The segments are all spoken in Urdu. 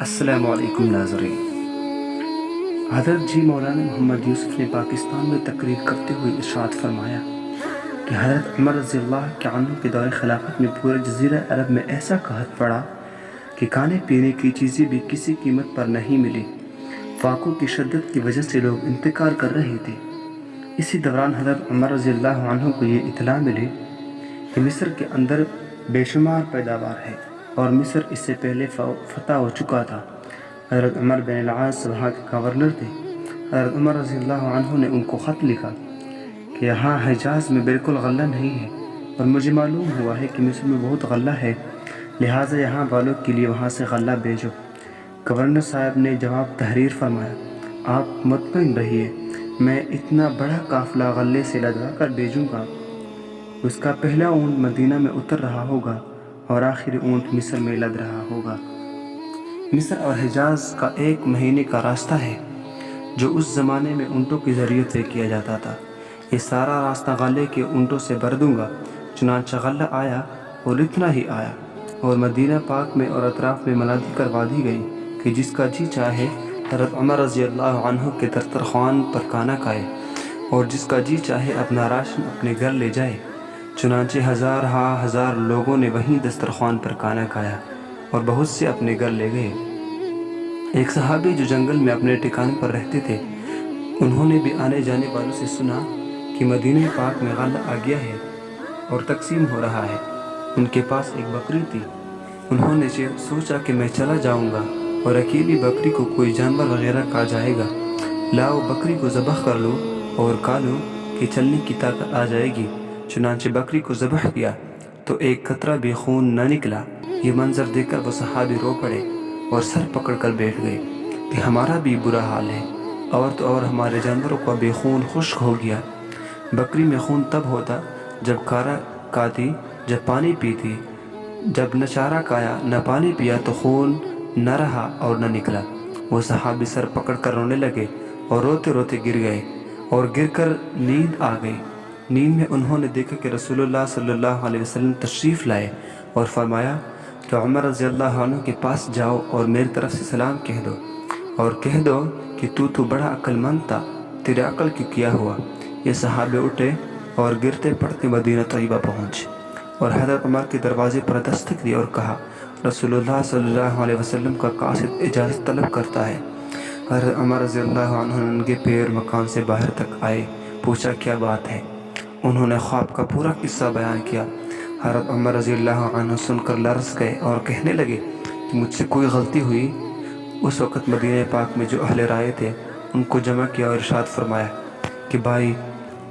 السلام علیکم ناظرین۔ حضرت جی مولانا محمد یوسف نے پاکستان میں تقریر کرتے ہوئے ارشاد فرمایا کہ حضرت عمر رضی اللہ عنہ کے دور خلافت میں پورے جزیرہ عرب میں ایسا قحط پڑا کہ کھانے پینے کی چیزیں بھی کسی قیمت پر نہیں ملی۔ فاقوں کی شدت کی وجہ سے لوگ انتقال کر رہے تھے۔ اسی دوران حضرت عمر رضی اللہ عنہ کو یہ اطلاع ملی کہ مصر کے اندر بے شمار پیداوار ہے اور مصر اس سے پہلے فتح ہو چکا تھا۔ حضرت عمر بن العاص وہاں کے گورنر تھے۔ حضرت عمر رضی اللہ عنہ نے ان کو خط لکھا کہ یہاں حجاز میں بالکل غلہ نہیں ہے اور مجھے معلوم ہوا ہے کہ مصر میں بہت غلہ ہے، لہٰذا یہاں والوں کے لیے وہاں سے غلہ بھیجو۔ گورنر صاحب نے جواب تحریر فرمایا، آپ مطمئن رہیے، میں اتنا بڑا قافلہ غلے سے لدوا کر بھیجوں گا۔ اس کا پہلا اونٹ مدینہ میں اتر رہا ہوگا اور آخری اونٹ مصر میں لد رہا ہوگا۔ مصر اور حجاز کا 1 مہینے کا راستہ ہے جو اس زمانے میں اونٹوں کے ذریعے طے کیا جاتا تھا۔ یہ سارا راستہ غلے کے اونٹوں سے بھر دوں گا۔ چنانچہ غلہ آیا اور اتنا ہی آیا، اور مدینہ پاک میں اور اطراف میں منادی کروا دی گئی کہ جس کا جی چاہے حضرت عمر رضی اللہ عنہ کے دسترخوان پر کھانا کھائے اور جس کا جی چاہے اپنا راشن اپنے گھر لے جائے۔ چنانچہ ہزار لوگوں نے وہیں دسترخوان پر کھانا کھایا اور بہت سے اپنے گھر لے گئے۔ ایک صحابی جو جنگل میں اپنے ٹھکانے پر رہتے تھے، انہوں نے بھی آنے جانے والوں سے سنا کہ مدینہ پاک میں غلہ آ گیا ہے اور تقسیم ہو رہا ہے۔ ان کے پاس ایک بکری تھی۔ انہوں نے سوچا کہ میں چلا جاؤں گا اور اکیلی بکری کو کوئی جانور وغیرہ کھا جائے گا، لاؤ بکری کو ذبح کر لو اور کھا لو کہ چلنے کی طاقت آ جائے گی۔ چنانچہ بکری کو ذبح کیا تو ایک قطرہ بھی خون نہ نکلا۔ یہ منظر دیکھ کر وہ صحابی رو پڑے اور سر پکڑ کر بیٹھ گئے کہ ہمارا بھی برا حال ہے، اور تو اور ہمارے جانوروں کا بھی خون خشک ہو گیا۔ بکری میں خون تب ہوتا جب چارہ کھاتی، جب پانی پیتی، جب نہ چارہ کھایا نہ پانی پیا تو خون نہ رہا اور نہ نکلا۔ وہ صحابی سر پکڑ کر رونے لگے اور روتے روتے گر گئے اور گر کر نیند آ گئی۔ نیند میں انہوں نے دیکھا کہ رسول اللہ صلی اللہ علیہ وسلم تشریف لائے اور فرمایا کہ عمر رضی اللہ عنہ کے پاس جاؤ اور میری طرف سے سلام کہہ دو اور کہہ دو کہ تو بڑا عقل مند تھا، تیرے عقل کی کیا ہوا۔ یہ صحابے اٹھے اور گرتے پڑتے مدینہ طیبہ پہنچے اور حضرت عمر کے دروازے پر دستک دی اور کہا، رسول اللہ صلی اللہ علیہ وسلم کا قاصد اجازت طلب کرتا ہے۔ حضرت عمر رضی اللہ عنہ ننگے پیر مکان سے باہر تک آئے، پوچھا کیا بات ہے۔ انہوں نے خواب کا پورا قصہ بیان کیا۔ حضرت عمر رضی اللہ عنہ سن کر لرز گئے اور کہنے لگے کہ مجھ سے کوئی غلطی ہوئی۔ اس وقت مدینہ پاک میں جو اہل رائے تھے ان کو جمع کیا اور ارشاد فرمایا کہ بھائی،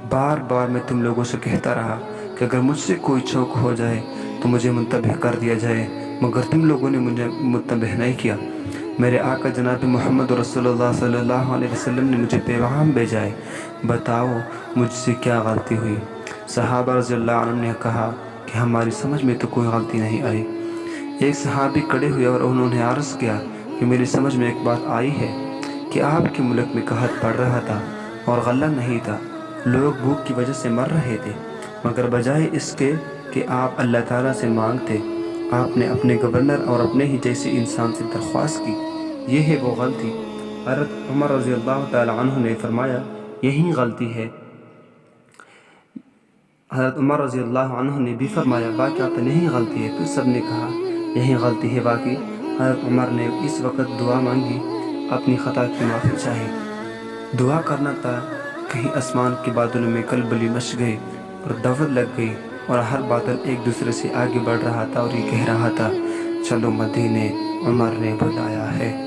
بار بار میں تم لوگوں سے کہتا رہا کہ اگر مجھ سے کوئی چوک ہو جائے تو مجھے منتبہ کر دیا جائے، مگر تم لوگوں نے مجھے منتبہ نہیں کیا۔ میرے آقا جناب محمد رسول اللہ صلی اللہ علیہ وسلم نے مجھے پیغام بھیجا ہے، بتاؤ مجھ سے کیا غلطی ہوئی۔ صحابہ رضی اللہ عنہ نے کہا کہ ہماری سمجھ میں تو کوئی غلطی نہیں آئی۔ ایک صحابی کھڑے ہوئے اور انہوں نے عرض کیا کہ میری سمجھ میں ایک بات آئی ہے کہ آپ کے ملک میں قحط پڑ رہا تھا اور غلہ نہیں تھا، لوگ بھوک کی وجہ سے مر رہے تھے، مگر بجائے اس کے کہ آپ اللہ تعالیٰ سے مانگتے، آپ نے اپنے گورنر اور اپنے ہی جیسے انسان سے درخواست کی۔ یہ ہے وہ غلطی۔ حضرت عمر رضی اللہ تعالی عنہ نے فرمایا، یہی غلطی ہے۔ حضرت عمر رضی اللہ عنہ نے بھی فرمایا، واقعات یہی غلطی ہے۔ پھر سب نے کہا یہی غلطی ہے واقعی۔ حضرت عمر نے اس وقت دعا مانگی، اپنی خطا کی معافی چاہی۔ دعا کرنا تھا، کہیں آسمان کے بادلوں میں کلبلی مچ گئی اور دوڑ لگ گئی اور ہر بادل ایک دوسرے سے آگے بڑھ رہا تھا اور یہ کہہ رہا تھا، چلو مدینے، عمر نے بلایا ہے۔